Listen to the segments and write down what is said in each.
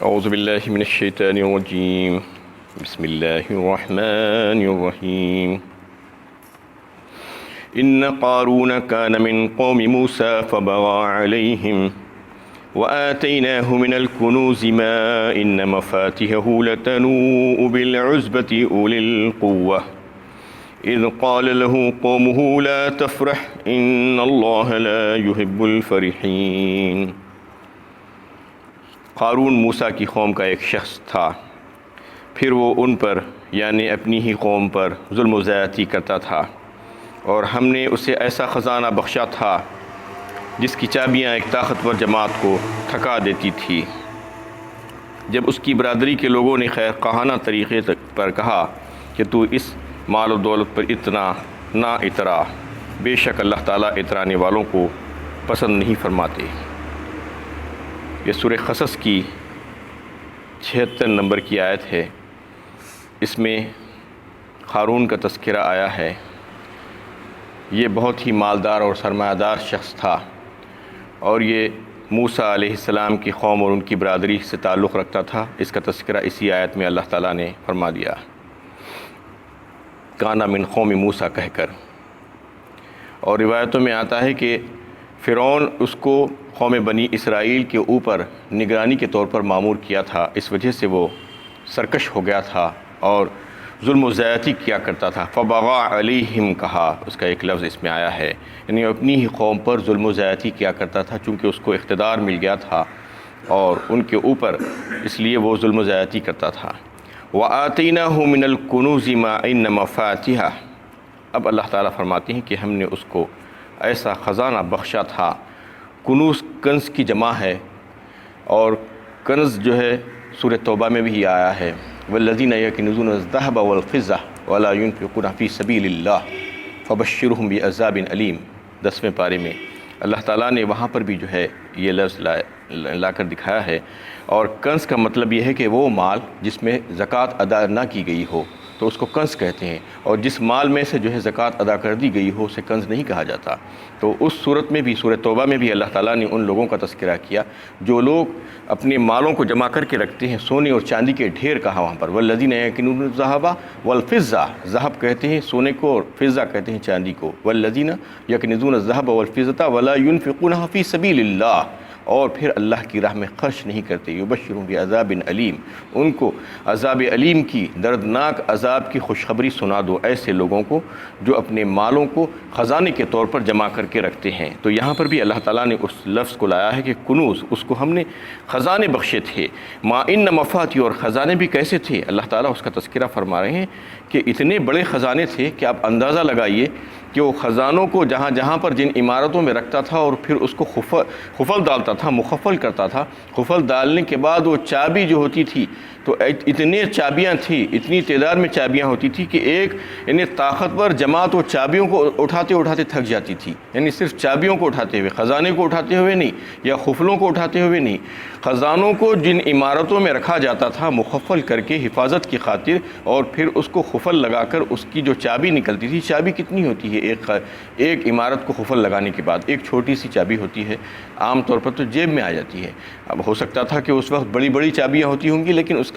اعوذ باللہ من الشیطان الرجیم بسم اللہ الرحمن الرحیم ان قارون كان من قوم موسى فبغى عليهم وآتيناه من الكنوز ما إن مفاتحه لتنوء بالعزبة أولي القوة إذ قال له قومه لا تفرح إن الله لا يحب الفرحين۔ قارون موسیٰ کی قوم کا ایک شخص تھا، پھر وہ ان پر یعنی اپنی ہی قوم پر ظلم و زیادتی کرتا تھا، اور ہم نے اسے ایسا خزانہ بخشا تھا جس کی چابیاں ایک طاقتور جماعت کو تھکا دیتی تھی۔ جب اس کی برادری کے لوگوں نے خیر خواہانہ طریقے پر کہا کہ تو اس مال و دولت پر اتنا نہ اترا، بے شک اللہ تعالیٰ اترانے والوں کو پسند نہیں فرماتے۔ یہ سورہ قصص کی 76 نمبر کی آیت ہے۔ اس میں قارون کا تذکرہ آیا ہے۔ یہ بہت ہی مالدار اور سرمایہ دار شخص تھا، اور یہ موسیٰ علیہ السلام کی قوم اور ان کی برادری سے تعلق رکھتا تھا۔ اس کا تذکرہ اسی آیت میں اللہ تعالیٰ نے فرما دیا، کانا من قوم موسیٰ کہہ کر۔ اور روایتوں میں آتا ہے کہ فرعون اس کو قوم بنی اسرائیل کے اوپر نگرانی کے طور پر مامور کیا تھا، اس وجہ سے وہ سرکش ہو گیا تھا اور ظلم و زیادتی کیا کرتا تھا۔ فبغى علیہم کہا، اس کا ایک لفظ اس میں آیا ہے، یعنی اپنی ہی قوم پر ظلم و زیادتی کیا کرتا تھا، چونکہ اس کو اقتدار مل گیا تھا اور ان کے اوپر، اس لیے وہ ظلم و زیادتی کرتا تھا۔ وَآتَيْنَاهُ مِنَ الْكُنُوزِ مَا إِنَّ مَفَاتِحَهُ، اب اللہ تعالیٰ فرماتے ہیں کہ ہم نے اس کو ایسا خزانہ بخشا تھا۔ کنوز کنز کی جمع ہے، اور کنز جو ہے سورہ توبہ میں بھی آیا ہے، والذین یکنزون الذہب والفضہ ولا ينفقون فی سبیل اللہ فبشرہم بعذاب علیم، 10ویں پارے میں اللہ تعالیٰ نے وہاں پر بھی جو ہے یہ لفظ لا کر دکھایا ہے۔ اور کنز کا مطلب یہ ہے کہ وہ مال جس میں زکوٰۃ ادا نہ کی گئی ہو تو اس کو کنز کہتے ہیں، اور جس مال میں سے جو ہے زکوٰۃ ادا کر دی گئی ہو اسے کنز نہیں کہا جاتا۔ تو اس صورت میں بھی سورہ توبہ میں بھی اللہ تعالیٰ نے ان لوگوں کا تذکرہ کیا جو لوگ اپنے مالوں کو جمع کر کے رکھتے ہیں، سونے اور چاندی کے ڈھیر کہا وہاں پر، والذین یکنزون الذھب والفضہ، ذہب کہتے ہیں سونے کو اور فضہ کہتے ہیں چاندی کو، والذین یکنزون الذھب والفضة ولا ينفقونها فی سبیل اللہ، اور پھر اللہ کی راہ میں خرچ نہیں کرتے، یبشرہم بعذاب علیم، ان کو عذاب علیم کی، دردناک عذاب کی خوشخبری سنا دو ایسے لوگوں کو جو اپنے مالوں کو خزانے کے طور پر جمع کر کے رکھتے ہیں۔ تو یہاں پر بھی اللہ تعالیٰ نے اس لفظ کو لایا ہے کہ کنوز، اس کو ہم نے خزانے بخشے تھے۔ ما ان مفاتیح، اور خزانے بھی کیسے تھے، اللہ تعالیٰ اس کا تذکرہ فرما رہے ہیں کہ اتنے بڑے خزانے تھے کہ آپ اندازہ لگائیے کہ وہ خزانوں کو جہاں جہاں پر جن عمارتوں میں رکھتا تھا اور پھر اس کو خفل ڈالتا تھا، مخفل کرتا تھا، خفل ڈالنے کے بعد وہ چابی جو ہوتی تھی تو اتنے چابیاں تھیں، اتنی تعداد میں چابیاں ہوتی تھی کہ ایک یعنی طاقتور جماعت وہ چابیوں کو اٹھاتے اٹھاتے تھک جاتی تھی، یعنی صرف چابیوں کو اٹھاتے ہوئے، خزانے کو اٹھاتے ہوئے نہیں، یا خفلوں کو اٹھاتے ہوئے نہیں، خزانوں کو جن عمارتوں میں رکھا جاتا تھا مخفل کر کے حفاظت کی خاطر، اور پھر اس کو خفل لگا کر اس کی جو چابی نکلتی تھی، چابی کتنی ہوتی ہے ایک عمارت کو خفل لگانے کے بعد، ایک چھوٹی سی چابی ہوتی ہے، عام طور پر تو جیب میں آ جاتی ہے۔ اب ہو سکتا تھا کہ اس وقت بڑی بڑی چابیاں ہوتی ہوں گی، لیکن اس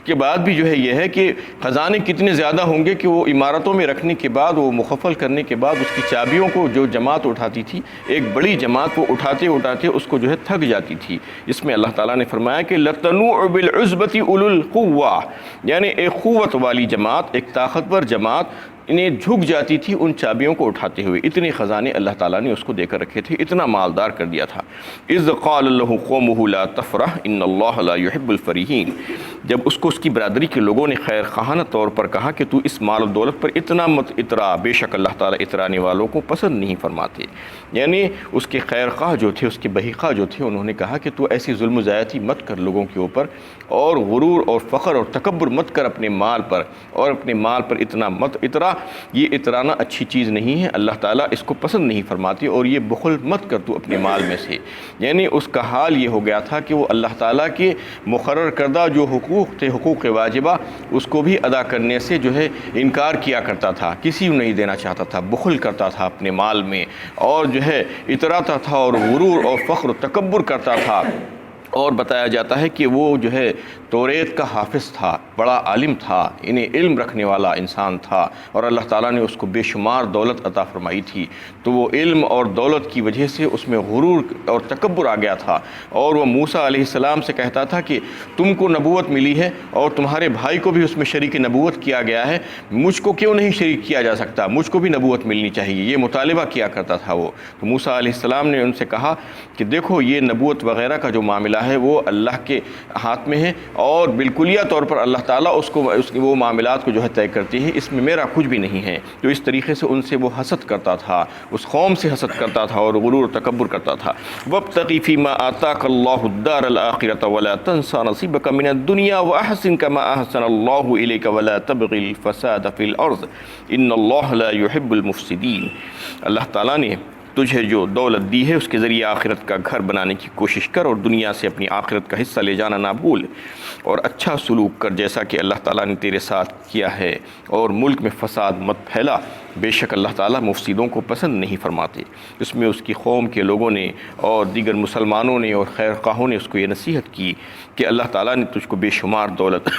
کے بعد بھی جو ہے یہ ہے کہ خزانے کتنے زیادہ ہوں گے کہ وہ عمارتوں میں رکھنے کے بعد، وہ مخفل کرنے کے بعد اس کی چابیوں کو جو جماعت اٹھاتی تھی، ایک بڑی جماعت وہ اٹھاتے اٹھاتے اس کو جو ہے تھک جاتی تھی۔ اس میں اللہ تعالیٰ نے فرمایا کہ لَتَنُوءُ بِالْعُزْبَةِ أُولُو الْقُوَّةِ، یعنی ایک قوت والی جماعت، ایک طاقتور جماعت انہیں جھک جاتی تھی ان چابیوں کو اٹھاتے ہوئے۔ اتنے خزانے اللہ تعالیٰ نے اس کو دے کر رکھے تھے، اتنا مالدار کر دیا تھا۔ اذ قال له قومه لا تفرح ان اللہ لا يحب الفرحین، جب اس کو اس کی برادری کے لوگوں نے خیر خواہانہ طور پر کہا کہ تو اس مال و دولت پر اتنا مت اترا، بے شک اللہ تعالیٰ اترانے والوں کو پسند نہیں فرماتے۔ یعنی اس کے خیر خواہ جو تھے، اس کے بہی خواہ جو تھے، انہوں نے کہا کہ تو ایسی ظلم و زیادتی مت کر لوگوں کے اوپر، اور غرور اور فخر اور تکبر مت کر اپنے مال پر، اور اپنے مال پر اتنا مت اترا، یہ اترانا اچھی چیز نہیں ہے، اللہ تعالیٰ اس کو پسند نہیں فرماتے، اور یہ بخل مت کر تو اپنے مال میں سے۔ یعنی اس کا حال یہ ہو گیا تھا کہ وہ اللہ تعالیٰ کے مقرر کردہ جو حقوق تھے، حقوق واجبہ، اس کو بھی ادا کرنے سے جو ہے انکار کیا کرتا تھا، کسی کو نہیں دینا چاہتا تھا، بخل کرتا تھا اپنے مال میں، اور جو ہے اتراتا تھا اور غرور اور فخر و تکبر کرتا تھا، اور بتایا جاتا ہے کہ وہ جو ہے توریت کا حافظ تھا، بڑا عالم تھا، انہیں علم رکھنے والا انسان تھا، اور اللہ تعالیٰ نے اس کو بے شمار دولت عطا فرمائی تھی۔ تو وہ علم اور دولت کی وجہ سے اس میں غرور اور تکبر آ گیا تھا، اور وہ موسیٰ علیہ السلام سے کہتا تھا کہ تم کو نبوت ملی ہے اور تمہارے بھائی کو بھی اس میں شریک نبوت کیا گیا ہے، مجھ کو کیوں نہیں شریک کیا جا سکتا، مجھ کو بھی نبوت ملنی چاہیے، یہ مطالبہ کیا کرتا تھا وہ۔ تو موسیٰ علیہ السلام نے ان سے کہا کہ دیکھو یہ نبوت وغیرہ کا جو معاملہ ہے وہ اللہ کے ہاتھ میں ہے، اور بالکلیہ طور پر اللہ تعالیٰ وہ معاملات کو جو ہے طے کرتی ہے، اس میں میرا کچھ بھی نہیں ہے۔ تو اس طریقے سے ان سے وہ حسد کرتا تھا، اس قوم سے حسد کرتا تھا اور غرور و تکبر کرتا تھا۔ وَابْتَغِ فِي مَا آتَاكَ اللَّهُ الدَّارَ الْآخِرَةَ وَلَا تَنْسَ نَصِيبَكَ مِنَ الدُّنْيَا وَأَحْسِنْ كَمَا أَحْسَنَ اللَّهُ إِلَيْكَ وَلَا تَبْغِ الْفَسَادَ فِي الْأَرْضِ إِنَّ اللَّهَ لَا يُحِبُّ الْمُفْسِدِينَ۔ اللہ تعالیٰ نے تجھے جو دولت دی ہے اس کے ذریعے آخرت کا گھر بنانے کی کوشش کر، اور دنیا سے اپنی آخرت کا حصہ لے جانا نہ بھول، اور اچھا سلوک کر جیسا کہ اللہ تعالیٰ نے تیرے ساتھ کیا ہے، اور ملک میں فساد مت پھیلا، بے شک اللہ تعالیٰ مفسدوں کو پسند نہیں فرماتے۔ اس میں اس کی قوم کے لوگوں نے اور دیگر مسلمانوں نے اور خیر خواہوں نے اس کو یہ نصیحت کی کہ اللہ تعالیٰ نے تجھ کو بے شمار دولت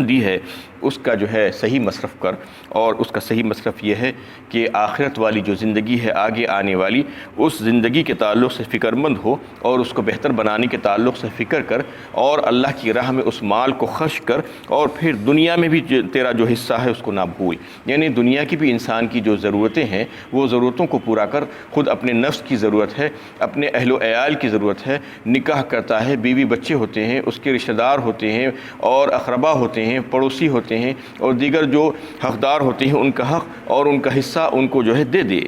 دی ہے، اس کا جو ہے صحیح مصرف کر، اور اس کا صحیح مصرف یہ ہے کہ آخرت والی جو زندگی ہے آگے آنے والی، اس زندگی کے تعلق سے فکر مند ہو، اور اس کو بہتر بنانے کے تعلق سے فکر کر، اور اللہ کی راہ میں اس مال کو خرچ کر، اور پھر دنیا میں بھی تیرا جو حصہ ہے اس کو نہ بھول۔ یعنی دنیا کی بھی انسان کی جو ضرورتیں ہیں وہ ضرورتوں کو پورا کر، خود اپنے نفس کی ضرورت ہے، اپنے اہل و عیال کی ضرورت ہے، نکاح کرتا ہے، بیوی بچے ہوتے ہیں، اس کے رشتہ دار ہوتے ہیں، اور اقربا ہوتے ہیں، پڑوسی ہوتے ہیں، اور دیگر جو حقدار ہوتے ہیں ان کا حق اور ان کا حصہ ان کو جو ہے دے دے۔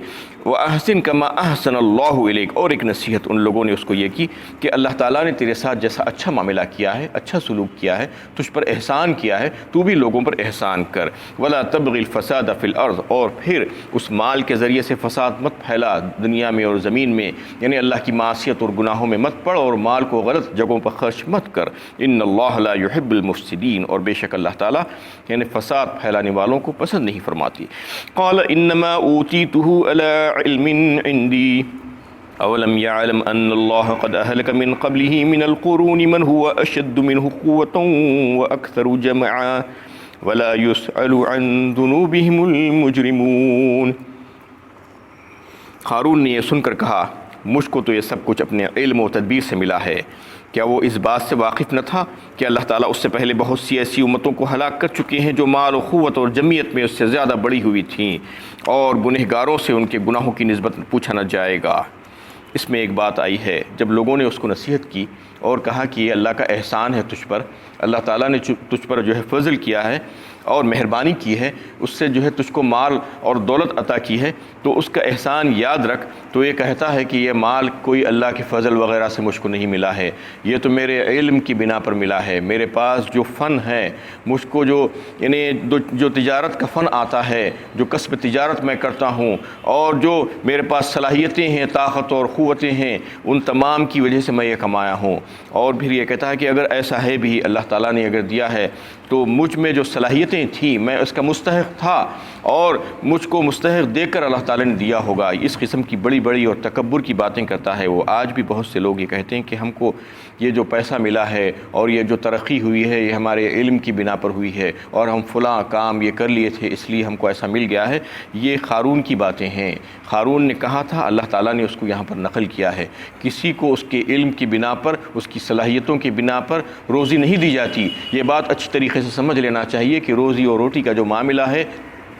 وَأَحْسِنْ كَمَا أَحْسَنَ اللَّهُ إِلَيْكَ، اور ایک نصیحت ان لوگوں نے اس کو یہ کی کہ اللہ تعالیٰ نے تیرے ساتھ جیسا اچھا معاملہ کیا ہے، اچھا سلوک کیا ہے، تجھ پر احسان کیا ہے، تو بھی لوگوں پر احسان کر۔ وَلَا تَبْغِ الْفَسَادَ فِي الْأَرْضِ، اور پھر اس مال کے ذریعے سے فساد مت پھیلا دنیا میں اور زمین میں، یعنی اللہ کی معصیت اور گناہوں میں مت پڑ، اور مال کو غلط جگہوں پر خرچ مت کر۔ إِنَّ اللَّهَ لَا يُحِبُّ الْمُفْسِدِينَ، اور بے شک اللہ تعالیٰ یعنی فساد پھیلانے والوں کو پسند نہیں فرماتی۔ قَالَ إِنَّمَا أُوتِيتُهُ عَلَىٰ عِلْمٍ عِندِي أَوَلَمْ يَعْلَمْ أَنَّ اللَّهَ قَدْ أَهْلَكَ مِنْ قَبْلِهِ مِنَ الْقُرُونِ مَنْ هُوَ أَشَدُّ مِنْهُ قُوَّةً وَأَكْثَرُ جَمْعًا وَلَا يُسْأَلُ عَنْ ذُنُوبِهِمُ الْمُجْرِمُونَ۔ قارون نے یہ سن کر کہا، مجھ کو تو یہ سب کچھ اپنے علم و تدبیر سے ملا ہے۔ کیا وہ اس بات سے واقف نہ تھا کہ اللہ تعالیٰ اس سے پہلے بہت سی ایسی امتوں کو ہلاک کر چکے ہیں جو مال و قوت اور جمعیت میں اس سے زیادہ بڑی ہوئی تھیں، اور گنہگاروں سے ان کے گناہوں کی نسبت پوچھا نہ جائے گا۔ اس میں ایک بات آئی ہے، جب لوگوں نے اس کو نصیحت کی اور کہا کہ یہ اللہ کا احسان ہے تجھ پر، اللہ تعالیٰ نے تجھ پر جو ہے فضل کیا ہے اور مہربانی کی ہے، اس سے جو ہے تجھ کو مال اور دولت عطا کی ہے، تو اس کا احسان یاد رکھ۔ تو یہ کہتا ہے کہ یہ مال کوئی اللہ کے فضل وغیرہ سے مجھ کو نہیں ملا ہے، یہ تو میرے علم کی بنا پر ملا ہے، میرے پاس جو فن ہے، مجھ کو یعنی جو تجارت کا فن آتا ہے، جو کسب تجارت میں کرتا ہوں، اور جو میرے پاس صلاحیتیں ہیں، طاقت اور قوتیں ہیں، ان تمام کی وجہ سے میں یہ کمایا ہوں۔ اور پھر یہ کہتا ہے کہ اگر ایسا ہے بھی، اللہ تعالیٰ نے اگر دیا ہے تو مجھ میں جو صلاحیتیں تھیں میں اس کا مستحق تھا، اور مجھ کو مستحق دے کر اللہ تعالیٰ نے دیا ہوگا۔ اس قسم کی بڑی بڑی اور تکبر کی باتیں کرتا ہے وہ۔ آج بھی بہت سے لوگ یہ کہتے ہیں کہ ہم کو یہ جو پیسہ ملا ہے اور یہ جو ترقی ہوئی ہے یہ ہمارے علم کی بنا پر ہوئی ہے، اور ہم فلاں کام یہ کر لیے تھے اس لیے ہم کو ایسا مل گیا ہے۔ یہ قارون کی باتیں ہیں۔ قارون نے کہا تھا، اللہ تعالیٰ نے اس کو یہاں پر نقل کیا ہے، کسی کو اس کے علم کی بنا پر، اس کی صلاحیتوں کی بنا پر روزی نہیں دی جاتی۔ یہ بات اچھی طریقے سے سمجھ لینا چاہیے کہ روزی اور روٹی کا جو معاملہ ہے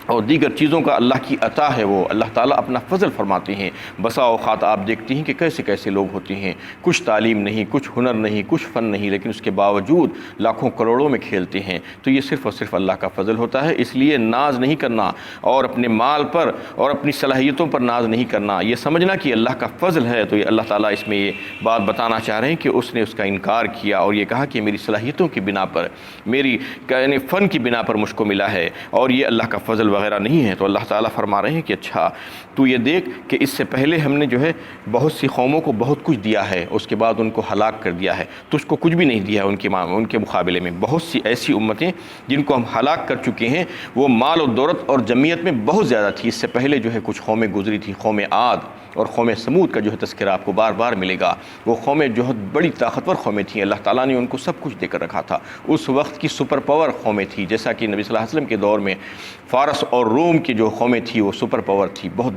اور دیگر چیزوں کا اللہ کی عطا ہے، وہ اللہ تعالیٰ اپنا فضل فرماتے ہیں۔ بسا اوقات آپ دیکھتے ہیں کہ کیسے کیسے لوگ ہوتے ہیں، کچھ تعلیم نہیں، کچھ ہنر نہیں، کچھ فن نہیں، لیکن اس کے باوجود لاکھوں کروڑوں میں کھیلتے ہیں۔ تو یہ صرف اور صرف اللہ کا فضل ہوتا ہے۔ اس لیے ناز نہیں کرنا، اور اپنے مال پر اور اپنی صلاحیتوں پر ناز نہیں کرنا، یہ سمجھنا کہ اللہ کا فضل ہے۔ تو یہ اللہ تعالیٰ اس میں یہ بات بتانا چاہ رہے ہیں کہ اس نے اس کا انکار کیا اور یہ کہا کہ میری صلاحیتوں کی بنا پر، میری یعنی فن کی بنا پر مجھ کو ملا ہے، اور یہ اللہ کا فضل وغیرہ نہیں ہے۔ تو اللہ تعالیٰ فرما رہے ہیں کہ اچھا تو یہ دیکھ کہ اس سے پہلے ہم نے جو ہے بہت سی قوموں کو بہت کچھ دیا ہے، اس کے بعد ان کو ہلاک کر دیا ہے، تجھ کو کچھ بھی نہیں دیا ہے ان کے مقابلے میں۔ بہت سی ایسی امتیں جن کو ہم ہلاک کر چکے ہیں، وہ مال و دولت اور جمعیت میں بہت زیادہ تھی۔ اس سے پہلے جو ہے کچھ قومیں گزری تھی، قوم عاد اور قوم سمود کا جو ہے تذکرہ آپ کو بار بار ملے گا۔ وہ قومیں جو بڑی طاقتور قومیں تھیں، اللہ تعالیٰ نے ان کو سب کچھ دے کر رکھا تھا، اس وقت کی سپر پاور قومیں تھیں، جیسا کہ نبی صلی اللہ علیہ وسلم کے دور میں فارس اور روم کی جو قومیں تھیں وہ سپر پاور تھی، بہت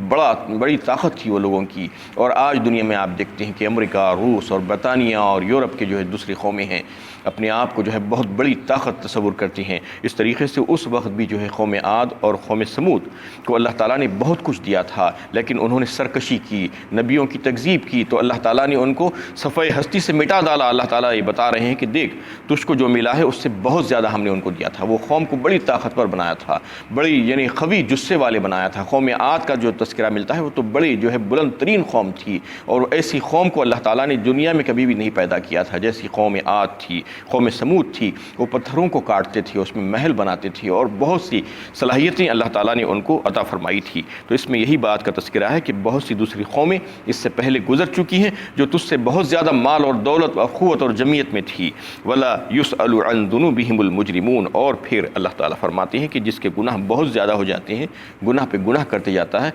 بڑی طاقت تھی وہ لوگوں کی۔ اور آج دنیا میں آپ دیکھتے ہیں کہ امریکہ، روس اور برطانیہ اور یورپ کے جو ہے دوسری قومیں ہیں، اپنے آپ کو جو ہے بہت بڑی طاقت تصور کرتی ہیں۔ اس طریقے سے اس وقت بھی جو ہے قوم عاد اور قوم سمود کو اللہ تعالیٰ نے بہت کچھ دیا تھا، لیکن انہوں نے سرکشی کی، نبیوں کی تکذیب کی، تو اللہ تعالیٰ نے ان کو صفحہ ہستی سے مٹا ڈالا۔ اللہ تعالیٰ یہ بتا رہے ہیں کہ دیکھ تجھ کو جو ملا ہے اس سے بہت زیادہ ہم نے ان کو دیا تھا۔ وہ قوم کو بڑی طاقتور بنایا تھا، بڑی یعنی قوی جسے والے بنایا تھا۔ قوم عاد کا جو تذکرہ ملتا ہے وہ تو بڑی جو ہے بلند ترین قوم تھی، اور ایسی قوم کو اللہ تعالیٰ نے دنیا میں کبھی بھی نہیں پیدا کیا تھا جیسی قوم عاد تھی۔ قوم سمود تھی، وہ پتھروں کو کاٹتے تھے، اس میں محل بناتے تھے، اور بہت سی صلاحیتیں اللہ تعالیٰ نے ان کو عطا فرمائی تھی۔ تو اس میں یہی بات کا تذکرہ ہے کہ بہت سی دوسری قومیں اس سے پہلے گزر چکی ہیں جو تجھ سے بہت زیادہ مال اور دولت اور قوت اور جمعیت میں تھی۔ ولا يسأل عن ذنوبهم المجرمون، اور پھر اللہ تعالیٰ فرماتے ہیں کہ جس کے گناہ بہت زیادہ ہو جاتے ہیں، گناہ پہ گناہ کرتے جاتا ہے،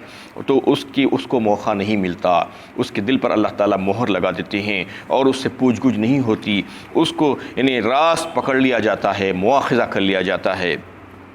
تو اس کو موقع نہیں ملتا، اس کے دل پر اللہ تعالیٰ مہر لگا دیتے ہیں اور اس سے پوچھ گچھ نہیں ہوتی، اس کو یعنی راست پکڑ لیا جاتا ہے، مواخذہ کر لیا جاتا ہے۔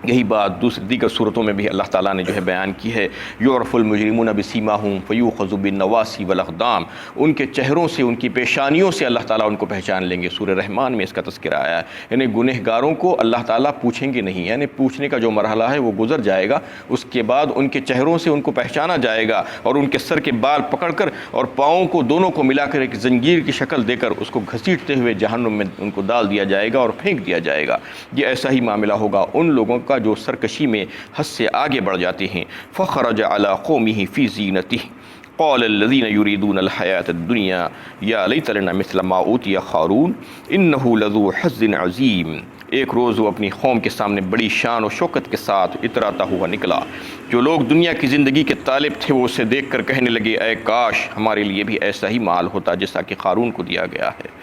یہی بات دیگر صورتوں میں بھی اللہ تعالیٰ نے جو ہے بیان کی ہے۔ یعرف المجرمون بسیماہم فیؤخذ بالنواصی والاقدام، ان کے چہروں سے، ان کی پیشانیوں سے اللہ تعالیٰ ان کو پہچان لیں گے۔ سورہ رحمان میں اس کا تذکرہ آیا ہے، یعنی گنہگاروں کو اللہ تعالیٰ پوچھیں گے نہیں، یعنی پوچھنے کا جو مرحلہ ہے وہ گزر جائے گا، اس کے بعد ان کے چہروں سے ان کو پہچانا جائے گا، اور ان کے سر کے بال پکڑ کر اور پاؤں کو دونوں کو ملا کر ایک زنجیر کی شکل دے کر اس کو گھسیٹتے ہوئے جہنم میں ان کو ڈال دیا جائے گا اور پھینک دیا جائے گا۔ یہ ایسا ہی معاملہ ہوگا ان لوگوں کا جو سرکشی میں حد سے آگے بڑھ جاتے ہیں۔ فخرج علی قومہ فی زینتہ قال الذین یریدون الحیاۃ الدنیا یا لیت لنا مثل ما اوتی قارون انہ لذو حظ عظیم۔ ایک روز وہ اپنی قوم کے سامنے بڑی شان و شوکت کے ساتھ اتراتا ہوا نکلا۔ جو لوگ دنیا کی زندگی کے طالب تھے وہ اسے دیکھ کر کہنے لگے اے کاش ہمارے لیے بھی ایسا ہی مال ہوتا جیسا کہ قارون کو دیا گیا ہے۔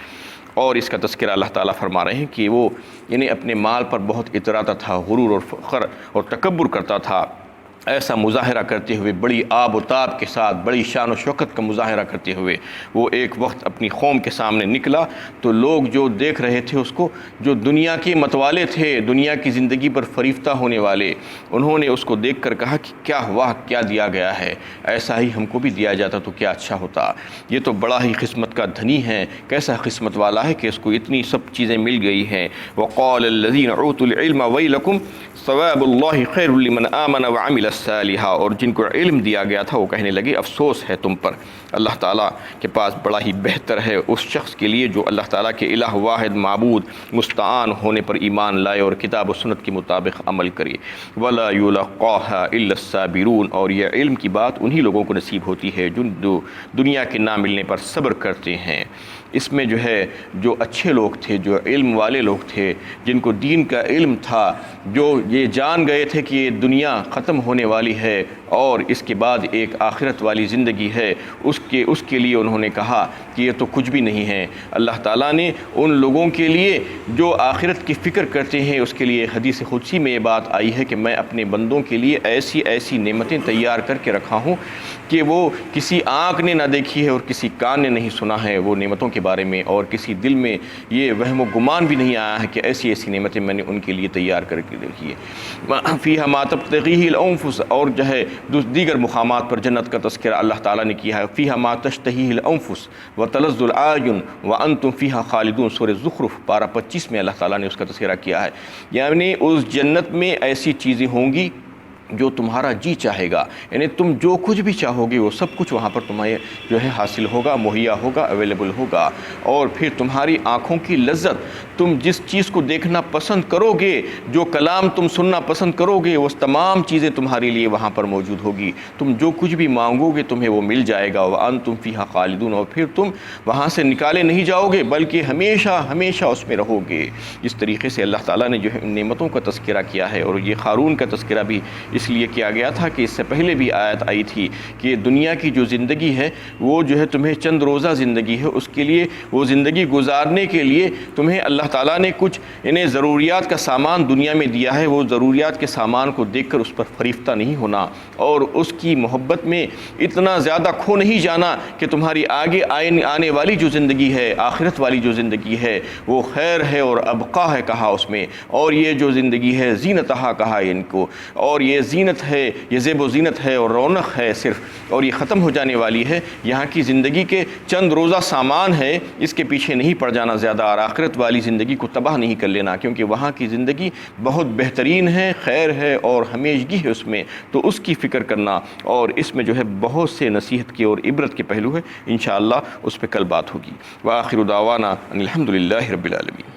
اور اس کا تذکرہ اللہ تعالیٰ فرما رہے ہیں کہ وہ یعنی اپنے مال پر بہت اتراتا تھا، غرور اور فخر اور تکبر کرتا تھا، ایسا مظاہرہ کرتے ہوئے بڑی آب و تاب کے ساتھ، بڑی شان و شوکت کا مظاہرہ کرتے ہوئے وہ ایک وقت اپنی قوم کے سامنے نکلا، تو لوگ جو دیکھ رہے تھے اس کو، جو دنیا کے متوالے تھے، دنیا کی زندگی پر فریفتہ ہونے والے، انہوں نے اس کو دیکھ کر کہا کہ کیا ہوا، کیا دیا گیا ہے، ایسا ہی ہم کو بھی دیا جاتا تو کیا اچھا ہوتا، یہ تو بڑا ہی قسمت کا دھنی ہے، کیسا قسمت والا ہے کہ اس کو اتنی سب چیزیں مل گئی ہیں۔ وقال الذین اوتوا العلم ویلکم ثواب اللہ خیر لمن آمن وعمل صالحا، اور جن کو علم دیا گیا تھا وہ کہنے لگے افسوس ہے تم پر، اللہ تعالیٰ کے پاس بڑا ہی بہتر ہے اس شخص کے لیے جو اللہ تعالیٰ کے الہ واحد معبود مستعان ہونے پر ایمان لائے اور کتاب و سنت کے مطابق عمل کرے۔ ولا یلقاها الا الصابرون، اور یہ علم کی بات انہی لوگوں کو نصیب ہوتی ہے جو دنیا کے نہ ملنے پر صبر کرتے ہیں۔ اس میں جو ہے جو اچھے لوگ تھے، جو علم والے لوگ تھے، جن کو دین کا علم تھا، جو یہ جان گئے تھے کہ یہ دنیا ختم ہونے والی ہے اور اس کے بعد ایک آخرت والی زندگی ہے، اس کے لیے انہوں نے کہا کہ یہ تو کچھ بھی نہیں ہے۔ اللہ تعالیٰ نے ان لوگوں کے لیے جو آخرت کی فکر کرتے ہیں اس کے لیے حدیث قدسی میں یہ بات آئی ہے کہ میں اپنے بندوں کے لیے ایسی ایسی نعمتیں تیار کر کے رکھا ہوں کہ وہ کسی آنکھ نے نہ دیکھی ہے اور کسی کان نے نہیں سنا ہے وہ نعمتوں کے بارے میں، اور کسی دل میں یہ وہم و گمان بھی نہیں آیا ہے کہ ایسی ایسی نعمتیں میں نے ان کے لیے تیار کر کے رکھی ہے۔ فیہا ما تبتغیہ الانفس، اور جو ہے دیگر مقامات پر جنت کا تذکرہ اللہ تعالیٰ نے کیا ہے۔ فیہا ما تشتہیہ الانفس وتلذ الاعین وانتم فیہا خالدون، سورہ زخرف پارہ 25 میں اللہ تعالیٰ نے اس کا تذکرہ کیا ہے، یعنی اس جنت میں ایسی چیزیں ہوں گی جو تمہارا جی چاہے گا، یعنی تم جو کچھ بھی چاہو گے وہ سب کچھ وہاں پر تمہیں جو ہے حاصل ہوگا، مہیا ہوگا، اویلیبل ہوگا، اور پھر تمہاری آنکھوں کی لذت، تم جس چیز کو دیکھنا پسند کرو گے، جو کلام تم سننا پسند کرو گے، وہ تمام چیزیں تمہارے لیے وہاں پر موجود ہوگی، تم جو کچھ بھی مانگو گے تمہیں وہ مل جائے گا۔ وَأَنْتُمْ فِيهَا خَالِدُونَ، اور پھر تم وہاں سے نکالے نہیں جاؤ گے بلکہ ہمیشہ ہمیشہ اس میں رہو گے۔ اس طریقے سے اللہ تعالیٰ نے جو ہے ان نعمتوں کا تذکرہ کیا ہے، اور یہ قارون کا تذکرہ بھی اس لیے کیا گیا تھا کہ اس سے پہلے بھی آیت آئی تھی کہ دنیا کی جو زندگی ہے وہ جو ہے تمہیں چند روزہ زندگی ہے، اس کے لیے وہ زندگی گزارنے کے لیے تمہیں اللہ تعالیٰ نے کچھ انہیں ضروریات کا سامان دنیا میں دیا ہے، وہ ضروریات کے سامان کو دیکھ کر اس پر فریفتہ نہیں ہونا اور اس کی محبت میں اتنا زیادہ کھو نہیں جانا کہ تمہاری آگے آنے والی جو زندگی ہے، آخرت والی جو زندگی ہے وہ خیر ہے اور ابقا ہے کہا اس میں، اور یہ جو زندگی ہے زینتہا کہا ان کو، اور یہ زینت ہے، یہ زیب و زینت ہے اور رونق ہے صرف، اور یہ ختم ہو جانے والی ہے۔ یہاں کی زندگی کے چند روزہ سامان ہے، اس کے پیچھے نہیں پڑ جانا زیادہ، اور آخرت والی زندگی کو تباہ نہیں کر لینا، کیونکہ وہاں کی زندگی بہت بہترین ہے، خیر ہے اور ہمیشگی ہے اس میں، تو اس کی فکر کرنا، اور اس میں جو ہے بہت سے نصیحت کے اور عبرت کے پہلو ہے، انشاءاللہ اس پہ کل بات ہوگی۔ وآخر دعوانا ان الحمد للہ رب العالمین۔